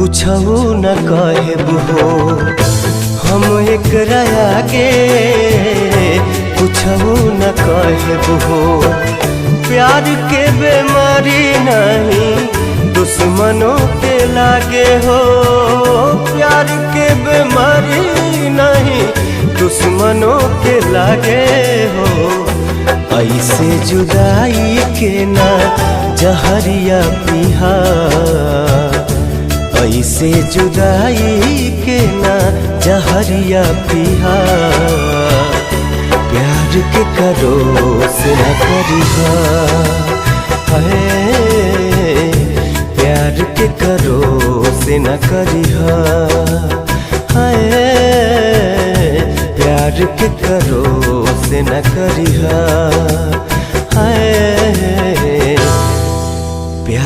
कुछऊ न कहब हो हम एकरा आगे, कुछऊ न कहब हो। प्यार के बेमारी नहीं दुश्मनों के लागे हो, प्यार के बेमारी नहीं दुश्मनों के लागे हो। ऐसे जुदाई के ना जहरिया पिहा, ऐसे जुदाई के ना जहरिया पिहा। प्यार के करो से न करिहा है।